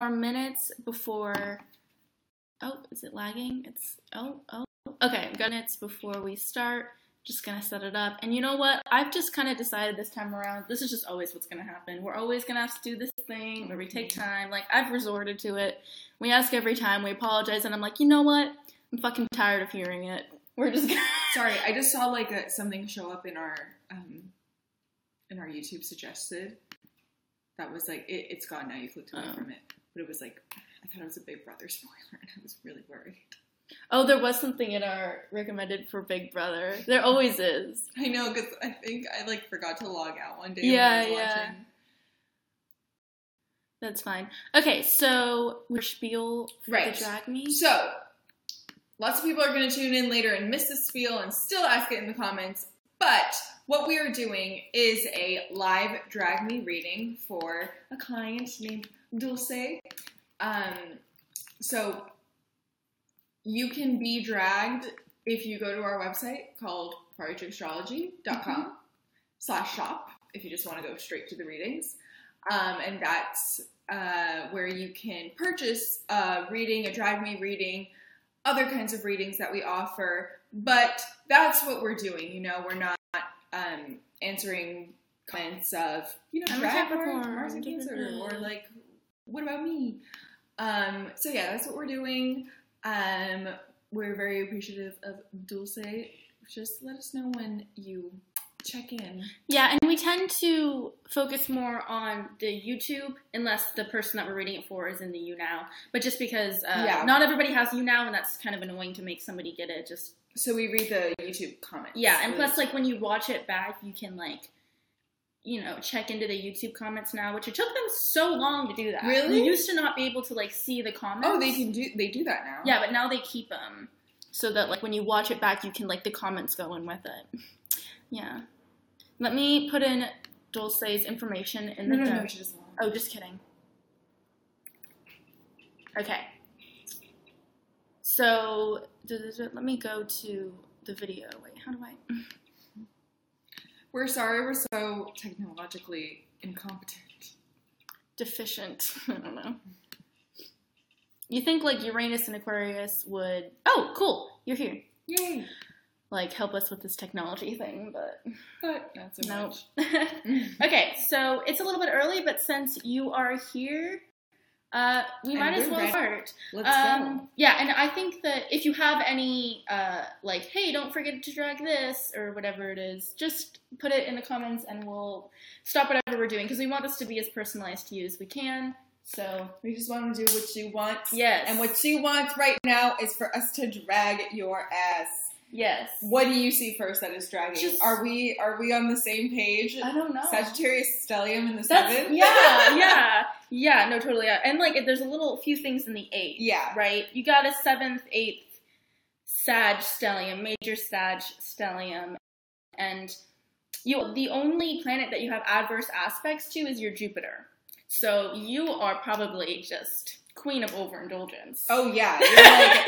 minutes before. Oh, is it lagging? Okay, minutes before we start. Just gonna set it up. And you know what? I've just kind of decided this time around, this is just always what's gonna happen. We're always gonna have to do this thing where we take time. Like, I've resorted to it. We ask every time, we apologize, and I'm like, you know what? I'm fucking tired of hearing it. We're just gonna... Sorry, I just saw, like, something show up in our YouTube suggested. That was, like, it's gone now. You clicked away from it. But it was, like, I thought it was a Big Brother spoiler, and I was really worried. Oh, there was something in our recommended for Big Brother. There always is. I know, because I think I, like, forgot to log out one day when I was watching. That's fine. Okay, so we're spiel for the Drag Me. So, lots of people are going to tune in later and miss the spiel and still ask it in the comments. But what we are doing is a live Drag Me reading for a client named Dulce. So you can be dragged if you go to our website called astrology.com/shop if you just want to go straight to the readings. And that's where you can purchase a reading, a Drag Me reading, other kinds of readings that we offer. But that's what we're doing, you know, we're not answering comments of, you know, drag Mars and Cancer, or like, what about me? So yeah, that's what we're doing. We're very appreciative of Dulce. Just let us know when you check in. Yeah, and we tend to focus more on the YouTube, unless the person that we're reading it for is in the YouNow. But just because not everybody has YouNow, and that's kind of annoying to make somebody get it. Just so we read the YouTube comments. Yeah, and plus, like, when you watch it back, you can, like, you know, check into the YouTube comments now, which it took them so long to do that. Really? You used to not be able to, like, see the comments. Oh, they do that now. Yeah, but now they keep them so that, like, when you watch it back, you can, like, the comments go in with it. Yeah. Let me put in Dulce's information in the note. Oh, just kidding. Okay. So, let me go to the video. Wait, how do I... We're sorry we're so technologically incompetent. Deficient. I don't know. You think, like, Uranus and Aquarius would... Oh, cool. You're here. Yay. Like, help us with this technology thing, but not so much. Okay, so it's a little bit early, but since you are here, we might as well start. Let's go. Yeah, and I think that if you have any, like, hey, don't forget to drag this, or whatever it is, just put it in the comments and we'll stop whatever we're doing, because we want this to be as personalized to you as we can. So we just want to do what you want. Yes. And what you want right now is for us to drag your ass. Yes. What do you see first that is dragging? Are we on the same page? I don't know. Sagittarius stellium in the 7th? Yeah, no, totally. Yeah. And, like, there's a few things in the 8th. Yeah. Right? You got a 7th, 8th Sag stellium, major Sag stellium. And the only planet that you have adverse aspects to is your Jupiter. So you are probably just queen of overindulgence. Oh, yeah. You're like...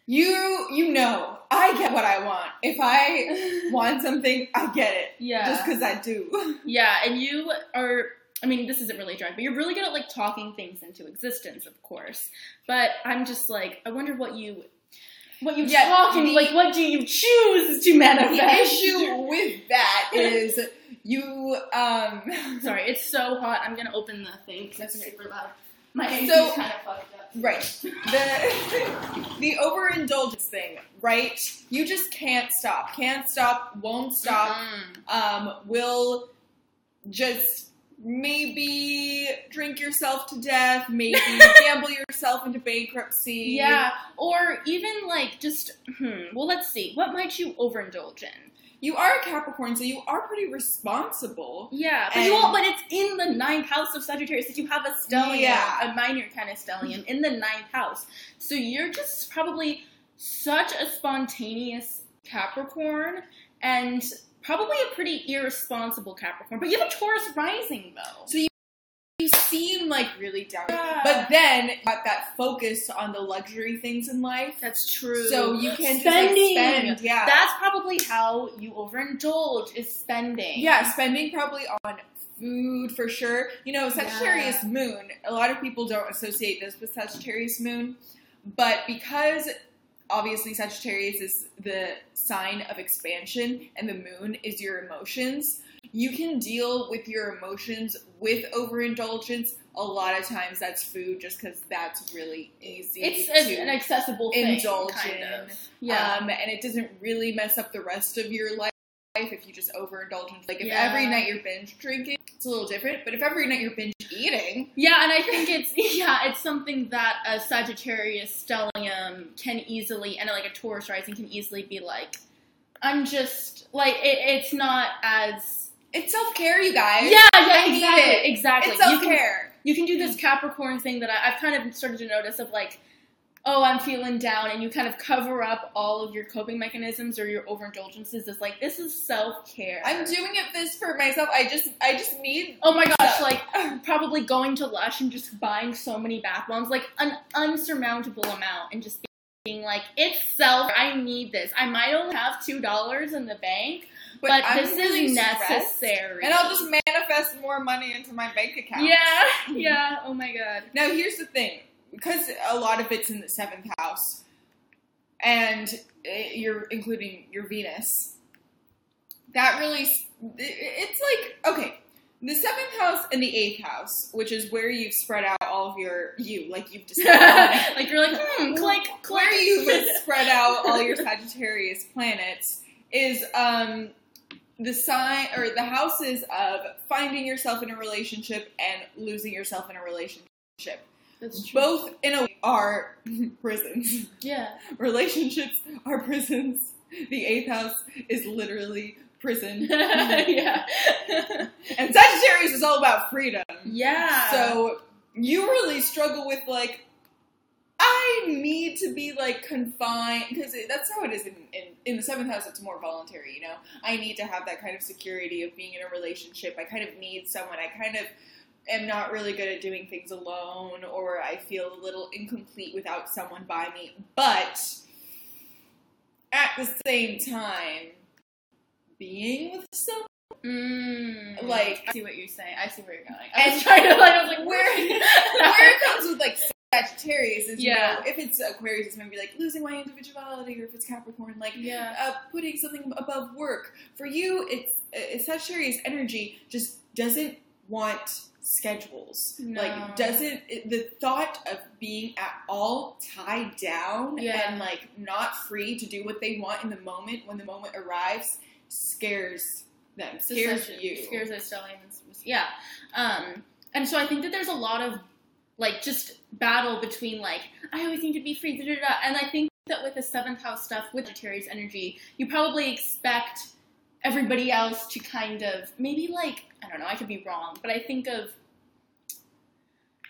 You know, I get what I want. If I want something, I get it. Yeah. Just because I do. Yeah, and you are, I mean, this isn't really drag, but you're really good at, like, talking things into existence, of course. But I'm just like, I wonder what you talk and, like, what do you choose to manifest? The issue with that is you, Sorry, it's so hot. I'm gonna open the thing because it's super loud. My AC's kind of fucked up. Right. The overindulgence thing, right? You just can't stop. Can't stop, won't stop. Will just maybe drink yourself to death, maybe gamble yourself into bankruptcy. Yeah, or even, like, just, well, let's see. What might you overindulge in? You are a Capricorn, so you are pretty responsible. Yeah, but it's in the 9th house of Sagittarius. That you have a stellium, a minor kind of stellium, in the 9th house. So you're just probably such a spontaneous Capricorn, and probably a pretty irresponsible Capricorn. But you have a Taurus rising, though. So you seem, like, really down. Yeah. But then you got that focus on the luxury things in life. That's true. So you can spending. Just, like, spend. Yeah. That's probably how you overindulge, is spending. Yeah, spending probably on food for sure. You know, Sagittarius moon, a lot of people don't associate this with Sagittarius moon, but because obviously Sagittarius is the sign of expansion and the moon is your emotions, you can deal with your emotions with overindulgence. A lot of times that's food, just because that's really easy. It's an accessible thing, indulge kind in. of. Yeah. And it doesn't really mess up the rest of your life if you just overindulge. Like, if every night you're binge drinking, it's a little different. But if every night you're binge eating... Yeah, and I think it's something that a Sagittarius stellium can easily, and like a Taurus rising can easily be like, I'm just, like, it's not as... It's self-care, you guys. Yeah, exactly. It's self-care. You can do this Capricorn thing that I've kind of started to notice of, like, oh, I'm feeling down, and you kind of cover up all of your coping mechanisms or your overindulgences as, like, this is self-care. I'm doing this for myself. I just need... Oh my gosh, stuff. Like, probably going to Lush and just buying so many bath bombs, like, an unsurmountable amount, and just being like, it's self, I need this. I might only have $2 in the bank, but this really is necessary. And I'll just manifest more money into my bank account. Yeah, oh my god. Now, here's the thing. Because a lot of it's in the 7th house, and you're including your Venus, that really, it's like, okay, the 7th house and the 8th house, which is where you've spread out all of like you've decided. Like, you're like, click. Where you've spread out all your Sagittarius planets is, the sign, or the houses of finding yourself in a relationship and losing yourself in a relationship. That's true. Both, in a way, are prisons. Yeah. Relationships are prisons. The 8th house is literally prison. Yeah. And Sagittarius is all about freedom. Yeah. So, you really struggle with, like, I need to be, like, confined, because that's how it is in the 7th house. It's more voluntary, you know? I need to have that kind of security of being in a relationship. I kind of need someone. I kind of am not really good at doing things alone, or I feel a little incomplete without someone by me. But at the same time, being with someone, like, I see what you're saying. I see where you're going. I was like, where it comes with, like, Sagittarius is, you know, if it's Aquarius, it's maybe like losing my individuality, or if it's Capricorn, like putting something above work. For you, it's Sagittarius energy just doesn't want schedules. No. Like, the thought of being at all tied down and, like, not free to do what they want in the moment, when the moment arrives, scares them. Scares you. Scares us stelliums. Yeah. And so I think that there's a lot of, like, just battle between, like, I always need to be free, and I think that with the 7th house stuff, with Sagittarius energy, you probably expect everybody else to kind of, maybe, like, I don't know, I could be wrong, but I think of,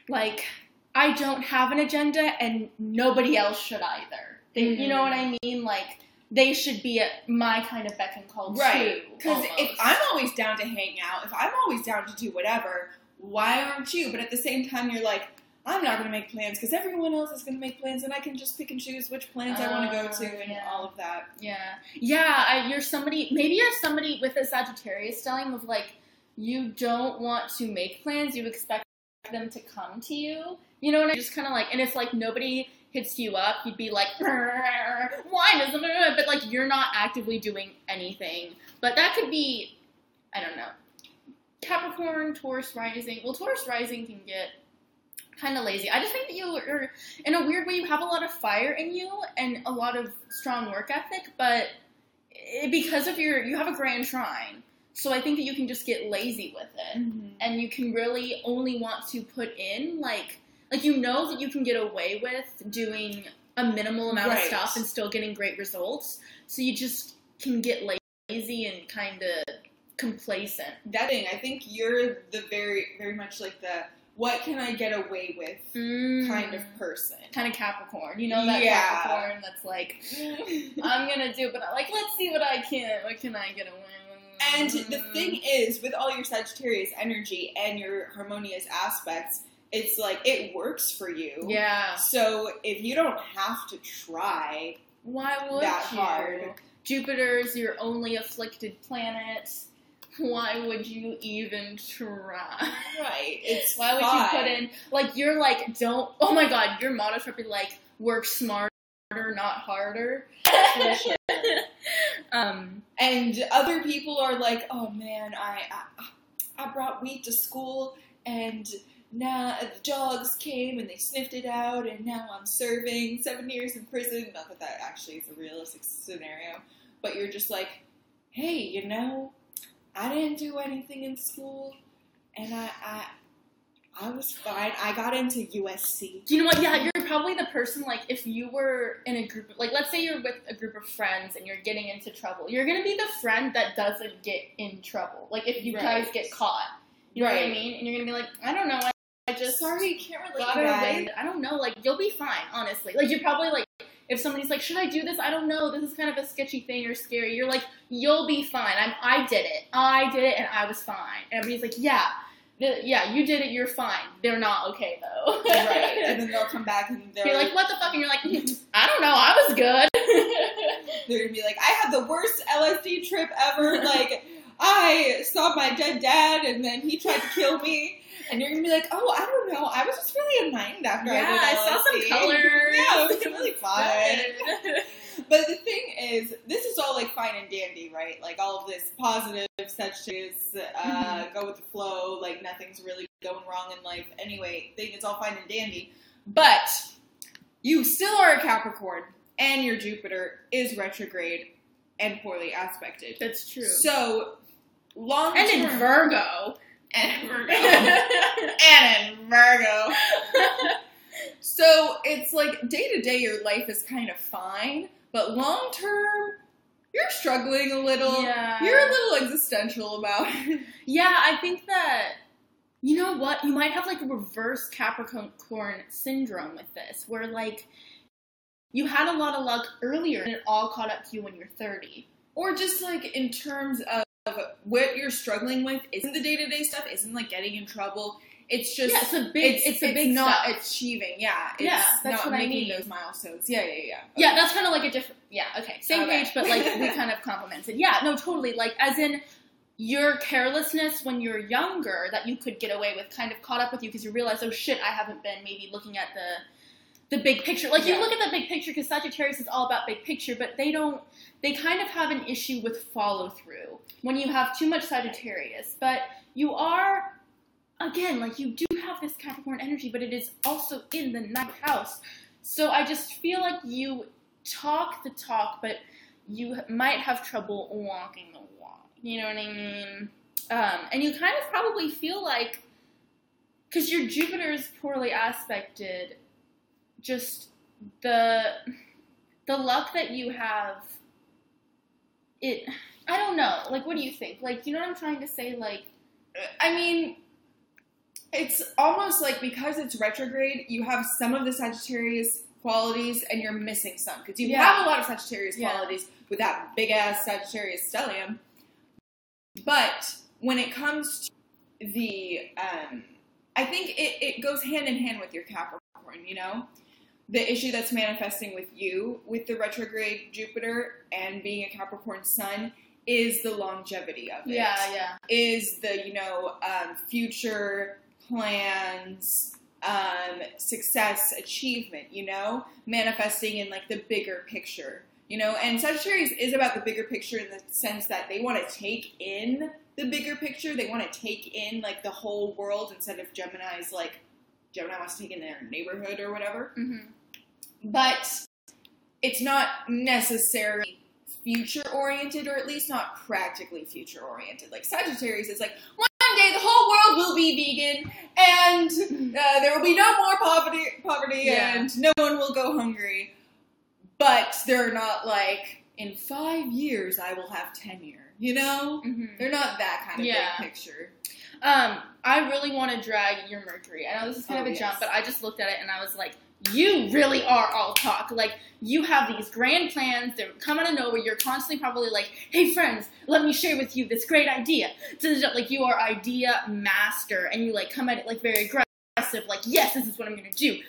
like, I don't have an agenda, and nobody else should either. You know what I mean? Like, they should be at my kind of beck and call, right? Too. Because if I'm always down to hang out, if I'm always down to do whatever, why aren't you? But at the same time, you're like, I'm not going to make plans because everyone else is going to make plans, and I can just pick and choose which plans I want to go to and all of that. Yeah. You're somebody with a Sagittarius stellium of, like, you don't want to make plans, you expect them to come to you. You know what I mean? Just kind of like, and if, like, nobody hits you up, you'd be like, why doesn't it? But, like, you're not actively doing anything. But that could be, I don't know, Capricorn, Taurus rising. Well, Taurus rising can get kind of lazy. I just think that you're, in a weird way, you have a lot of fire in you and a lot of strong work ethic, but because of you have a grand trine, so I think that you can just get lazy with it, and you can really only want to put in, like, you know that you can get away with doing a minimal amount of stuff and still getting great results, so you just can get lazy and kind of complacent. That thing, I think you're the very, very much like the what can I get away with kind of person. Kind of Capricorn. You know that Capricorn that's like, I'm going to do, but like, let's see what I can. What can I get away with? And the thing is, with all your Sagittarius energy and your harmonious aspects, it's like, it works for you. Yeah. So if you don't have to try why would that you? hard. Jupiter's your only afflicted planet. why would you even try? Right. It's Why would you put in, like, you're like, don't, oh my god, your motto should be like, work smarter, not harder. For sure. And other people are like, oh man, I brought weed to school, and now the dogs came and they sniffed it out, and now I'm serving 7 years in prison. Not that that actually is a realistic scenario, but you're just like, hey, you know, I didn't do anything in school, and I was fine. I got into USC. You know what? Yeah, you're probably the person, like, if you were in a group, like, let's say you're with a group of friends and you're getting into trouble, you're going to be the friend that doesn't get in trouble. Like, if you guys get caught. You know what I mean? And you're going to be like, I don't know, I just... Sorry, can't relate got away. I don't know, like, you'll be fine, honestly. Like, you're probably, like, if somebody's like, should I do this? I don't know, this is kind of a sketchy thing or scary. You're like, you'll be fine. I did it, and I was fine. And everybody's like, yeah, you did it, you're fine. They're not okay, though. Right, and then they'll come back and you're like, what the fuck? And you're like, I don't know, I was good. They're gonna be like, I had the worst LSD trip ever. Like, I saw my dead dad, and then he tried to kill me. And you're gonna be like, oh, I don't know, I was just really unmind after I did LSD. Yeah, I saw some colors. Yeah, it was really fun. But the thing is, this is all, like, fine and dandy, right? Like, all of this positive, such as go with the flow, like, nothing's really going wrong in life anyway. Think it's all fine and dandy. But you still are a Capricorn, and your Jupiter is retrograde and poorly aspected. That's true. So, long term... And in Virgo. And in Virgo. And in Virgo. So, it's like, day to day, your life is kind of fine. But long term, you're struggling a little. Yeah. You're a little existential about it. Yeah, I think that, you know what? You might have, like, a reverse Capricorn syndrome with this, where, like, you had a lot of luck earlier and it all caught up to you when you're 30. Or just, like, in terms of what you're struggling with isn't the day-to-day stuff, isn't, like, getting in trouble. It's just, it's a big not stuff. achieving, it's that's not what making I mean. those milestones. Yeah. Okay. Yeah, that's kind of like a different, same page, but, like, we kind of complemented. Yeah, no, totally, like, as in, your carelessness when you're younger that you could get away with kind of caught up with you because you realize, oh shit, I haven't been maybe looking at the big picture. Like, you look at the big picture because Sagittarius is all about big picture, but they kind of have an issue with follow-through when you have too much Sagittarius. But you are... Again, like, you do have this Capricorn energy, but it is also in the 9th house. So I just feel like you talk the talk, but you might have trouble walking the walk. You know what I mean? And you kind of probably feel like, because your Jupiter is poorly aspected, just the luck that you have, I don't know. Like, what do you think? Like, you know what I'm trying to say? Like, I mean... It's almost like because it's retrograde, you have some of the Sagittarius qualities and you're missing some. Because you have a lot of Sagittarius qualities with that big-ass Sagittarius stellium. But when it comes to the... I think it goes hand in hand with your Capricorn, you know? The issue that's manifesting with you, with the retrograde Jupiter and being a Capricorn sun, is the longevity of it. Yeah. Is the, future... plans, success, achievement, manifesting in, like, the bigger picture, and Sagittarius is about the bigger picture in the sense that they want to take in the bigger picture, they want to take in, like, the whole world instead of Gemini's, like, Gemini wants to take in their neighborhood or whatever, but it's not necessarily future-oriented, or at least not practically future-oriented. Like, Sagittarius is like, one day the whole world will be vegan, and there will be no more poverty, and no one will go hungry. But they're not like, in 5 years I will have tenure, They're not that kind of big picture. I really want to drag your Mercury. I know this is kind of a jump, but I just looked at it and I was like, you really are all talk. Like, you have these grand plans, they come out of nowhere, you're constantly probably like, hey friends, let me share with you this great idea. Like, you are idea master, and you, like, come at it, like, very aggressive, like, yes, this is what I'm gonna do,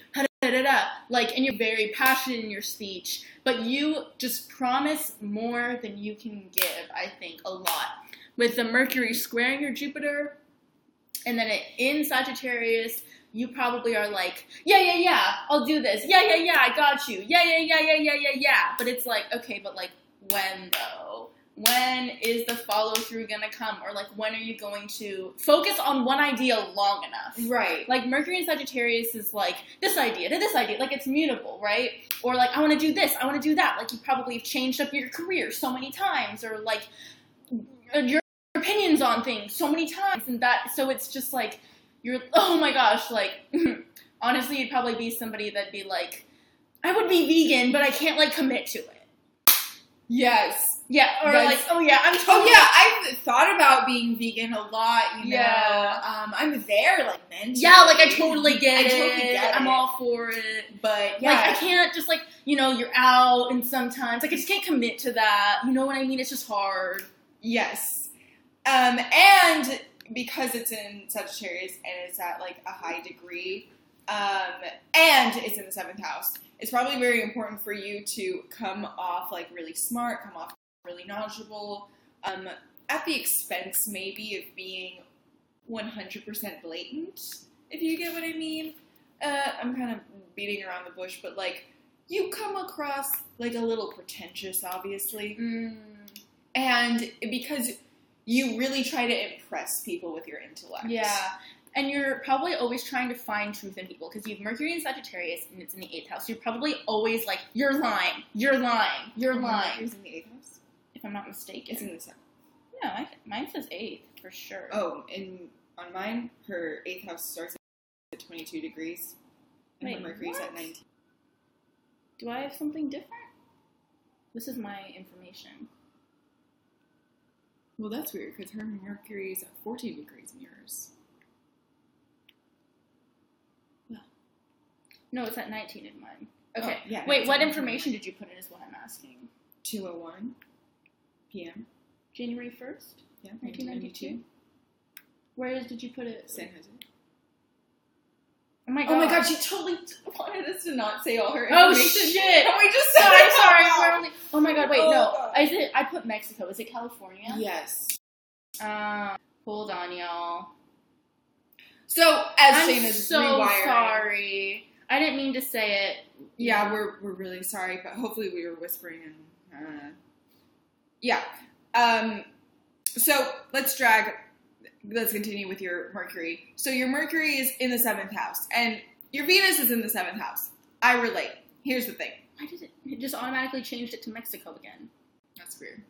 like, and you're very passionate in your speech, but you just promise more than you can give, I think, a lot. with the Mercury squaring your Jupiter, and then in Sagittarius, you probably are like, yeah, I'll do this. Yeah, I got you. Yeah. But it's like, okay, but like, when though? When is the follow through gonna come? Or like, when are you going to focus on one idea long enough? Right. Like, Mercury in Sagittarius is like, this idea to this idea. Like, it's mutable, right? Or like, I want to do this, I want to do that. Like, you probably have changed up your career so many times. Or like, your opinions on things so many times. And that, so it's just like, you're, oh my gosh, like, honestly, you'd probably be somebody that'd be like, I would be vegan, but I can't, like, commit to it. Yes. Yeah, or like, I'm totally... Oh, yeah, I've thought about being vegan a lot, you know. I'm there, like, mentally. Yeah, like, I totally get it. Totally get it. I'm all for it. But, yeah. Like, I can't just, like, you know, you're out, and sometimes, like, I just can't commit to that. You know what I mean? It's just hard. Yes. And because it's in Sagittarius, and it's at, like, a high degree, and it's in the 7th house, it's probably very important for you to come off, like, really smart, come off really knowledgeable, at the expense, maybe, of being 100% blatant, if you get what I mean. I'm kind of beating around the bush, but, like, you come across, like, a little pretentious, obviously. And because you really try to impress people with your intellect. Yeah. And you're probably always trying to find truth in people, because you have Mercury in Sagittarius, and it's in the 8th house. So you're probably always like, you're lying. Mercury's in the 8th house? If I'm not mistaken. It's in the 7th. No, mine says 8th, for sure. Oh, on mine, her 8th house starts at 22 degrees, and her Mercury's at 19. Do I have something different? This is my information. Well, that's weird, because her Mercury's at 14 degrees in yours. No, it's at 19 in mine. Okay. Oh, yeah, wait, what information did you put in is what I'm asking. 2:01 p.m. January 1st? Yeah, 1992. Where did you put it? San Jose. Oh my god. Oh my god, she totally wanted us to not say all her information. Oh shit! And we just said sorry. Oh my god, wait, no. God. I put Mexico. Is it California? Yes. Hold on, y'all. So, as I'm Shaina's so rewiring. sorry. I didn't mean to say it. Yeah, we're really sorry, but hopefully we were whispering and, yeah. So, let's continue with your Mercury. So, your Mercury is in the 7th house, and your Venus is in the 7th house. I relate. Here's the thing. Why did it just automatically changed it to Mexico again? That's weird.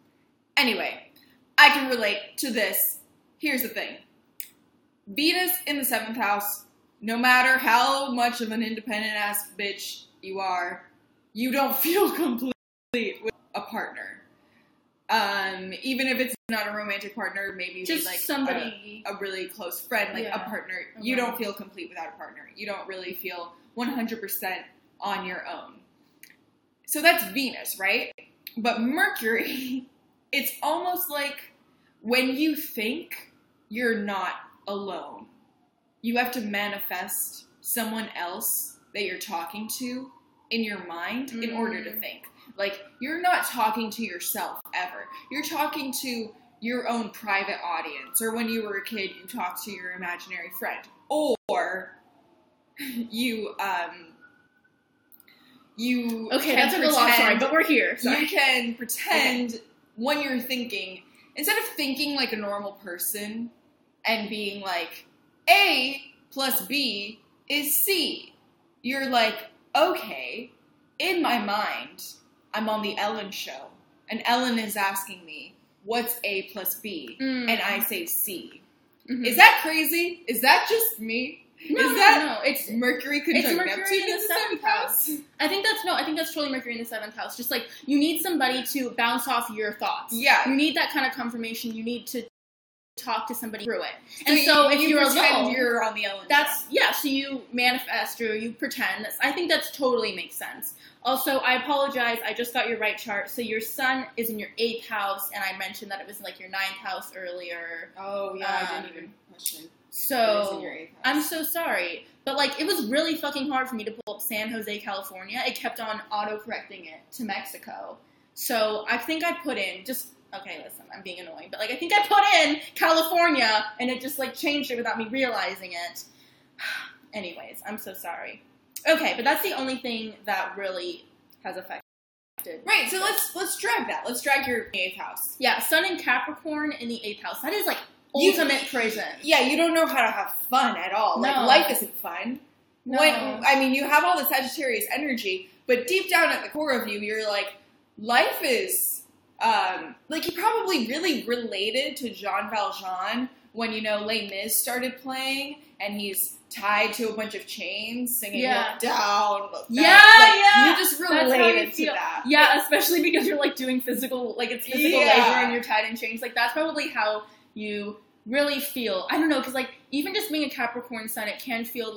Anyway, I can relate to this. Here's the thing. Venus in the 7th house, no matter how much of an independent-ass bitch you are, you don't feel complete with a partner. Even if it's not a romantic partner, maybe just like somebody, a really close friend, like a partner. You don't feel complete without a partner. You don't really feel 100% on your own. So that's Venus, right? But Mercury, it's almost like when you think you're not alone. You have to manifest someone else that you're talking to in your mind in order to think. Like, you're not talking to yourself ever. You're talking to your own private audience. Or when you were a kid, you talked to your imaginary friend. Or you okay, that's a long story, but we're here. Sorry. You can pretend when you're thinking, instead of thinking like a normal person and being like, A plus B is C. You're like, okay, in my mind, I'm on the Ellen show, and Ellen is asking me, what's A plus B? And I say C. Is that crazy? Is that just me? No, it's Mercury conjunct Mercury in the 7th house. I think that's totally Mercury in the 7th house. Just like, you need somebody to bounce off your thoughts. Yeah. You need that kind of confirmation. You need to talk to somebody through it. So and so if you're alone, you're on the Ellen show. So you manifest or you pretend. I think that's totally makes sense. Also, I apologize, I just got your right chart. So your sun is in your 8th house, and I mentioned that it was in like your 9th house earlier. Oh, yeah, I didn't even question. So, I'm so sorry. But like, it was really fucking hard for me to pull up San Jose, California. It kept on auto-correcting it to Mexico. So I think I put in, just Okay, listen, I'm being annoying, but like I think I put in California and it just like changed it without me realizing it. Anyways, I'm so sorry. Okay, but that's the only thing that really has affected. Right, so let's drag that. Let's drag your 8th house. Yeah, Sun in Capricorn in the 8th house. That is like ultimate prison. Yeah, you don't know how to have fun at all. Like, life isn't fun. No. You have all the Sagittarius energy, but deep down at the core of you, you're like, life is, you probably really related to Jean Valjean when, Les Mis started playing, and he's tied to a bunch of chains, singing look down, look down. You just related to that. Yeah, especially because you're, doing physical, it's physical labor and you're tied in chains. That's probably how you really feel. I don't know, because, even just being a Capricorn sun, it can feel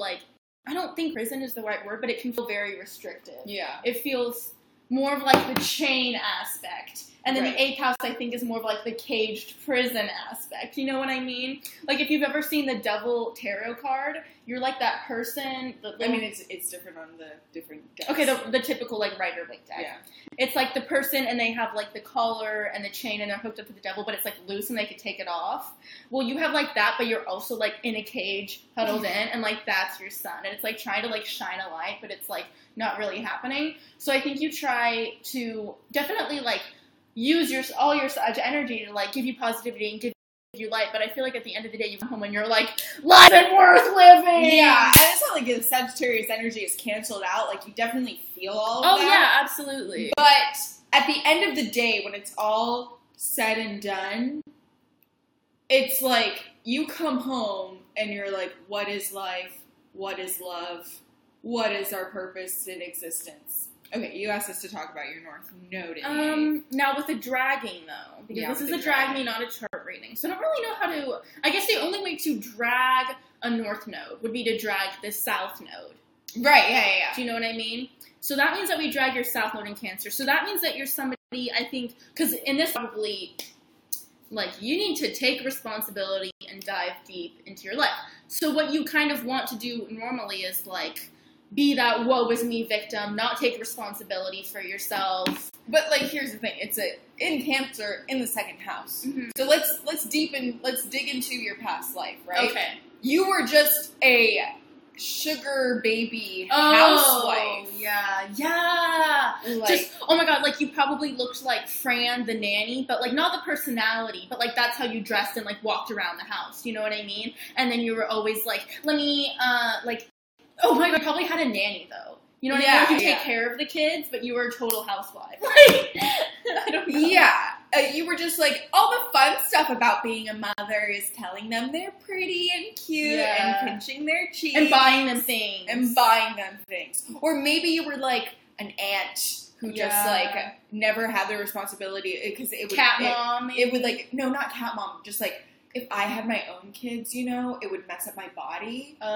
I don't think prison is the right word, but it can feel very restrictive. Yeah. It feels more of, the chain aspect. And then the 8th house, I think, is more of, the caged prison aspect. You know what I mean? If you've ever seen the Devil Tarot card, you're, that person. It's different on the different decks. Okay, the typical, Rider-Waite deck. Yeah. It's, the person, and they have, the collar and the chain, and they're hooked up to the devil, but it's, loose, and they could take it off. Well, you have, that, but you're also, in a cage, huddled in, and, that's your sun. And it's, trying to, shine a light, but it's, not really happening. So I think you try to definitely, use all your Sag energy to, give you positivity and give you light, but I feel at the end of the day, you come home and you're life isn't worth living! Yeah, and it's not the Sagittarius energy is canceled out, you definitely feel all of that. Oh, yeah, absolutely. But at the end of the day, when it's all said and done, it's you come home and you're what is life? What is love? What is our purpose in existence? Okay, you asked us to talk about your North Node in now with the dragging, though, because this is a drag me, not a chart reading. So I don't really know how to, I guess the only way to drag a North Node would be to drag the South Node. Right, yeah. Do you know what I mean? So that means that we drag your South Node in Cancer. So that means that you're somebody, I think, because in this probably, you need to take responsibility and dive deep into your life. So what you kind of want to do normally is, be that woe is me victim, not take responsibility for yourself. But here's the thing, it's in Cancer in the 2nd house. Mm-hmm. So let's dig into your past life, right? Okay. You were just a sugar baby housewife. Yeah. Just, oh my god, you probably looked like Fran the nanny, but not the personality, but that's how you dressed and walked around the house, you know what I mean? And then you were always let me, oh my god, probably had a nanny, though. You know what I mean? You take care of the kids, but you were a total housewife. I don't know. Yeah. You were just all the fun stuff about being a mother is telling them they're pretty and cute and pinching their cheeks. And buying them things. Or maybe you were an aunt who just never had the responsibility because it would... Cat mom. It would no, not cat mom, just if I had my own kids, it would mess up my body. And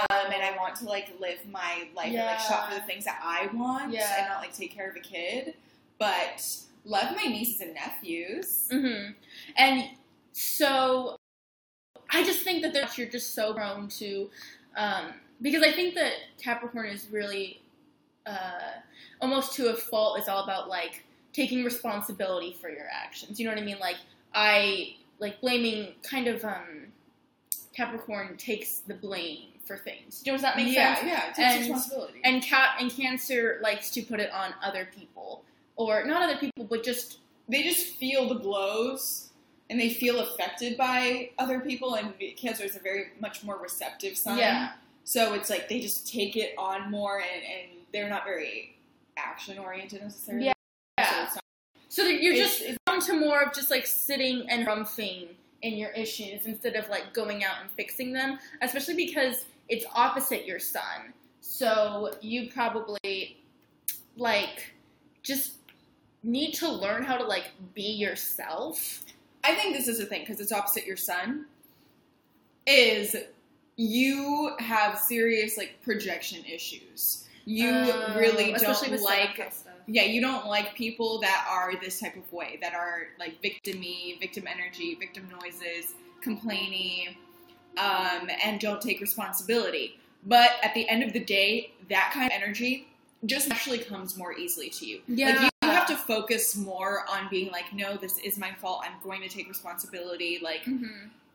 I want to, live my life and, shop for the things that I want and not, take care of a kid. But love my nieces and nephews. Mm-hmm. And so I just think that you're just so prone to, because I think that Capricorn is really, almost to a fault, it's all about, taking responsibility for your actions. You know what I mean? Blaming kind of, Capricorn takes the blame for things. Does that make sense? Yeah, it takes responsibility. And Cancer likes to put it on other people. Or, not other people, but just... They just feel the blows, and they feel affected by other people, and Cancer is a very much more receptive sign. Yeah. So it's they just take it on more, and they're not very action-oriented necessarily. Yeah. So you're just down to more of just sitting and rumphing in your issues instead of going out and fixing them, especially because it's opposite your sun. So you probably just need to learn how to be yourself. I think this is the thing because it's opposite your sun. Is you have serious projection issues. You really don't like. Yeah, you don't like people that are this type of way, that are victim-y, victim energy, victim noises, complaining, and don't take responsibility. But at the end of the day, that kind of energy just naturally comes more easily to you. Yeah. have to focus more on being like, no, this is my fault. I'm going to take responsibility. Like,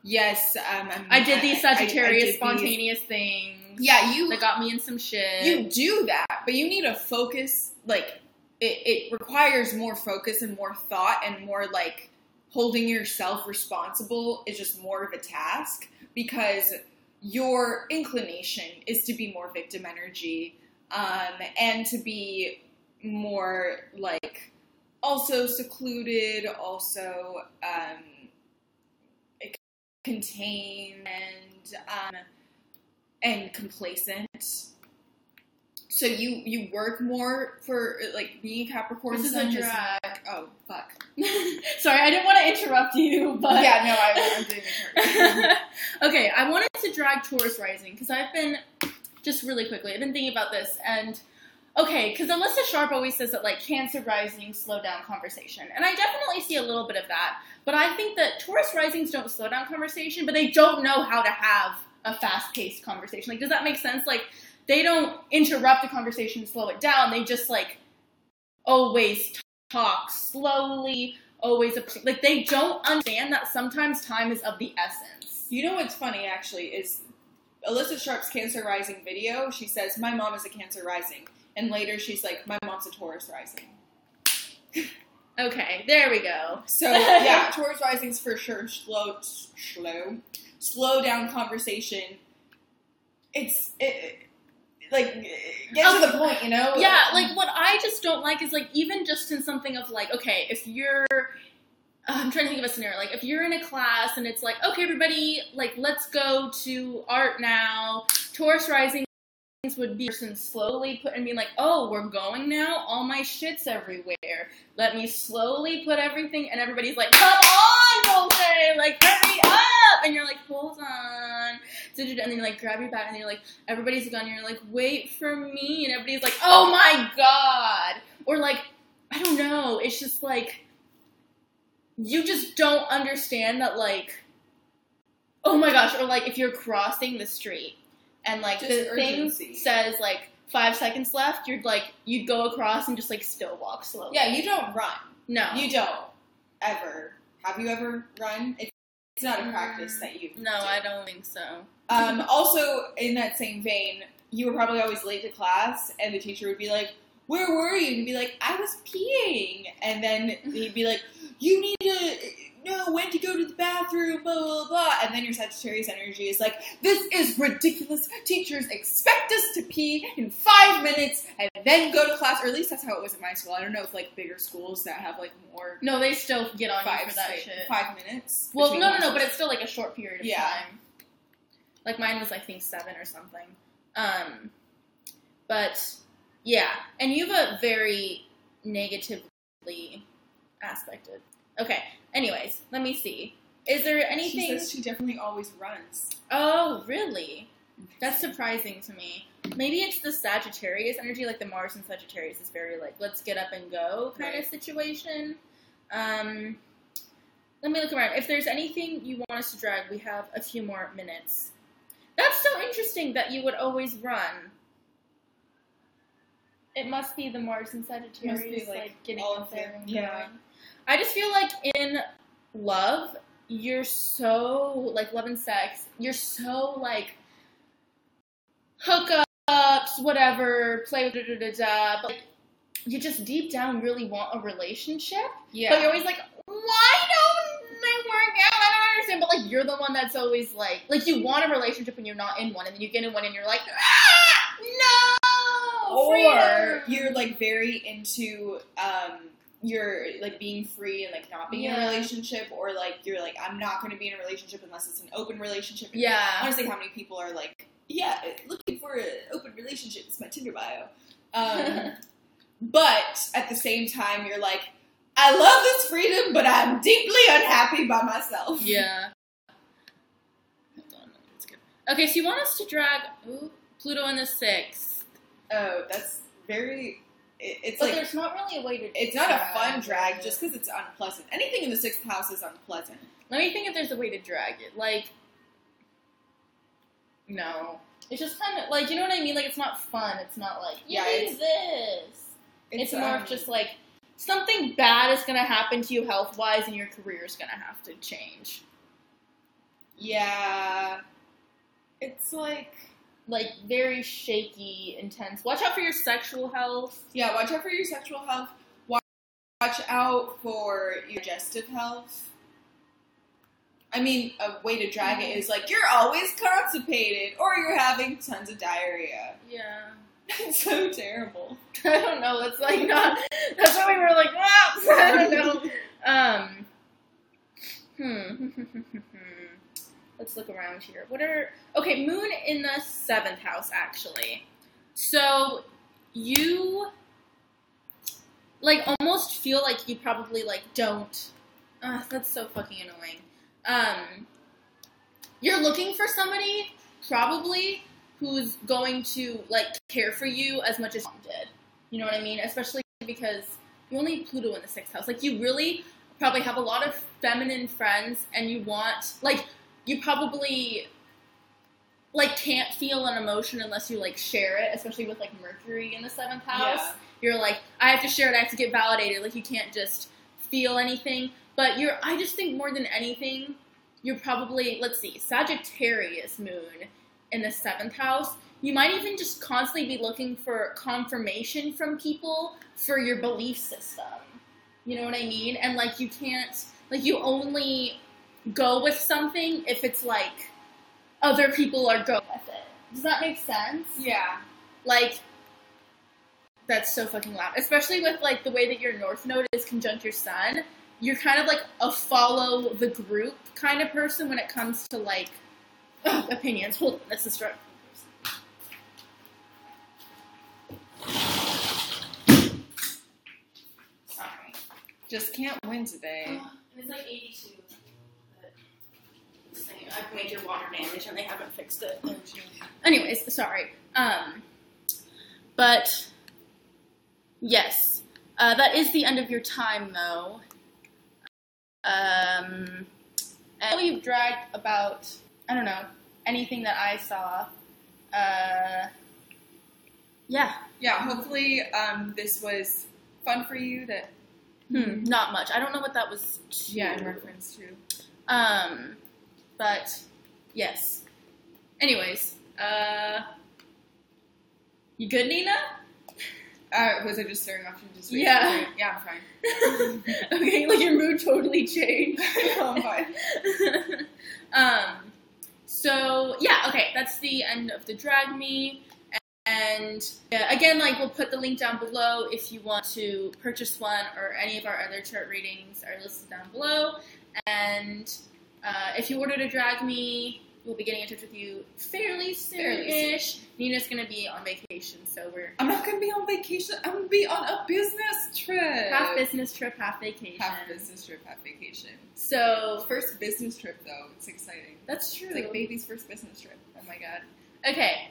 yes, I did these Sagittarius spontaneous things. Yeah, that got me in some shit. You do that, but you need to focus. Like, it requires more focus and more thought and more like holding yourself responsible is just more of a task because your inclination is to be more victim energy, and to be more like also secluded, also contained and complacent. So you work more for, like, being a Capricorn. This is a drag. Oh, fuck. Sorry, I didn't want to interrupt you, but... Yeah, no, I'm doing it. Okay, I wanted to drag Taurus rising, because I've been, just really quickly, I've been thinking about this, and... Okay, because Alyssa Sharp always says that, like, Cancer rising slow down conversation. And I definitely see a little bit of that. But I think that Taurus risings don't slow down conversation, but they don't know how to have a fast-paced conversation. Like, does that make sense? Like, they don't interrupt a conversation and slow it down. They just, like, always talk slowly, always... Like, they don't understand that sometimes time is of the essence. You know what's funny, actually, is Alyssa Sharp's Cancer rising video, she says, my mom is a Cancer rising. And later she's like, my mom's a Taurus rising. Okay, there we go. So, yeah, Taurus rising's for sure slow down conversation. Like, get to the point, you know? Yeah, like, what I just don't like is, like, even just in something of, like, okay, if you're, I'm trying to think of a scenario, like, if you're in a class and it's like, okay, everybody, like, let's go to art now, Taurus rising would be person slowly put and being like, oh, we're going now? All my shit's everywhere. Let me slowly put everything, and everybody's like, come on, Dulce! Like, hurry up! And you're like, hold on. And then you, like, grab your bag, and you're like, everybody's gone, and you're like, wait for me. And everybody's like, oh my god! Or, like, I don't know. It's just, like, you just don't understand that, like, oh my gosh. Or, like, if you're crossing the street, and, like, just the urgency. thing says, like, 5 seconds left, you're, like, you'd go across and just, like, still walk slowly. Yeah, you don't run. No. You don't. Ever. Have you ever run? It's not a practice that you No, do. I don't think so. Also, in that same vein, you were probably always late to class, and the teacher would be like, where were you? And you'd be like, I was peeing. And then he'd be like, you need to know when to go to the bathroom, blah, blah, blah. And then your Sagittarius energy is like, this is ridiculous. Teachers expect us to pee in 5 minutes and then go to class. Or at least that's how it was in my school. I don't know if, like, bigger schools that have, like, more... No, they still get on you for that shit. 5 minutes? Well, no, but it's still, like, a short period of Yeah. time. Like, mine was, I think, 7 or something. But, yeah. And you have a very negatively aspected. Okay, anyways, let me see. Is there anything... She says she definitely always runs. Oh, really? That's surprising to me. Maybe it's the Sagittarius energy, like the Mars and Sagittarius is very, like, let's get up and go kind of situation. Let me look around. If there's anything you want us to drag, we have a few more minutes. That's so interesting that you would always run. It must be the Mars and Sagittarius, like getting up there and going. Yeah. I just feel like in love, you're so, like, love and sex, you're so, like, hookups, whatever, play with da-da-da-da, but, like, you just deep down really want a relationship. Yeah. But you're always like, why don't they work out? I don't understand. But, like, you're the one that's always, like, you want a relationship when you're not in one, and then you get in one and you're like, ah, no! Or Freedom! you're, like, very into, you're, like, being free and, like, not being in a relationship, or, like, you're like, I'm not going to be in a relationship unless it's an open relationship. And Yeah. honestly, how many people are like, yeah, looking for an open relationship, it's my Tinder bio. But at the same time, you're like, I love this freedom, but I'm deeply unhappy by myself. Yeah. Hold on, that's good. Okay, so you want us to drag Pluto in the 6th. Oh, that's very... It's but like, there's not really a way to. It's not a fun drag just because it's unpleasant. Anything in the 6th house is unpleasant. Let me think if there's a way to drag it. Like, no, it's just kind of like, you know what I mean? Like, it's not fun. It's not like, yeah, it's this. It's more of just like, something bad is going to happen to you health-wise and your career is going to have to change. Yeah. It's like very shaky, intense. Watch out for your sexual health. Yeah, watch out for your sexual health. Watch out for your digestive health. I mean, a way to drag it is like, you're always constipated or you're having tons of diarrhea. Yeah. It's so terrible. I don't know. That's like not. That's why we were like, ah! I don't know. Let's look around here. Okay, moon in the 7th house, actually. So, you, almost feel like you probably, don't. That's so fucking annoying. You're looking for somebody, probably, who's going to, care for you as much as mom did. You know what I mean? Especially because you only have Pluto in the 6th house. You really probably have a lot of feminine friends, and you want, you probably, can't feel an emotion unless you, share it, especially with, Mercury in the 7th house. Yeah. You're like, I have to share it, I have to get validated. You can't just feel anything. But I just think more than anything, you're probably, Sagittarius moon in the 7th house. You might even just constantly be looking for confirmation from people for your belief system. You know what I mean? And, you can't, you only go with something if it's other people are going with it. Does that make sense? Yeah. That's so fucking loud. Especially with the way that your North Node is conjunct your Sun. You're kind of a follow the group kind of person when it comes to opinions. Hold on, this is strong. Sorry. Just can't win today. It's 82. I've made your water damage and they haven't fixed it. Anyways, sorry. But yes, that is the end of your time, though. And you've dragged about, I don't know, anything that I saw. Yeah. Yeah, hopefully this was fun for you. Not much. I don't know what that was in reference to. But, yes. Anyways, you good, Nina? Was I just staring off into space? Yeah. Yeah, I'm fine. Okay, your mood totally changed. I'm fine. So, yeah, okay, that's the end of the Drag Me. And, again, we'll put the link down below if you want to purchase one, or any of our other chart readings are listed down below. And if you order to Drag Me, we'll be getting in touch with you fairly soon-ish. Nina's going to be on vacation, so I'm not going to be on vacation. I'm going to be on a business trip. Half business trip, half vacation. Half business trip, half vacation. So... First business trip, though. It's exciting. That's true. It's baby's first business trip. Oh, my God. Okay.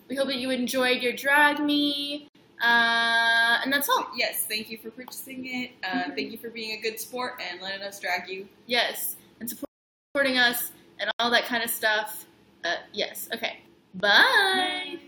We hope that you enjoyed your Drag Me. And that's all. Yes, thank you for purchasing it. Thank you for being a good sport and letting us drag you. Yes, and supporting us and all that kind of stuff. Yes, okay. Bye!